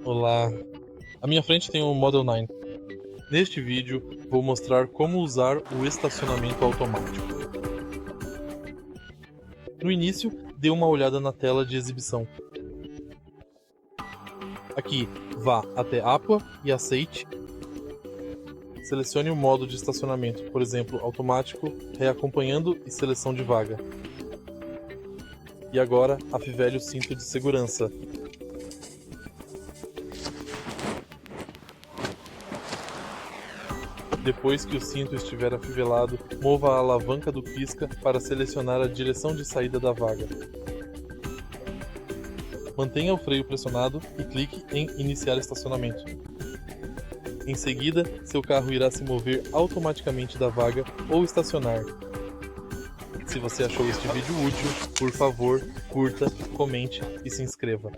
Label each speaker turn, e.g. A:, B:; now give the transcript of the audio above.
A: Olá, à minha frente tem um Model 9. Neste vídeo vou mostrar como usar o estacionamento automático. No início, dê uma olhada na tela de exibição. Aqui, vá até APWA e aceite. Selecione o modo de estacionamento, por exemplo, automático, reacompanhando e seleção de vaga. E agora, afivele o cinto de segurança. Depois que o cinto estiver afivelado, mova a alavanca do pisca para selecionar a direção de saída da vaga. Mantenha o freio pressionado e clique em Iniciar estacionamento. Em seguida, seu carro irá se mover automaticamente da vaga ou estacionar. Se você achou este vídeo útil, por favor, curta, comente e se inscreva.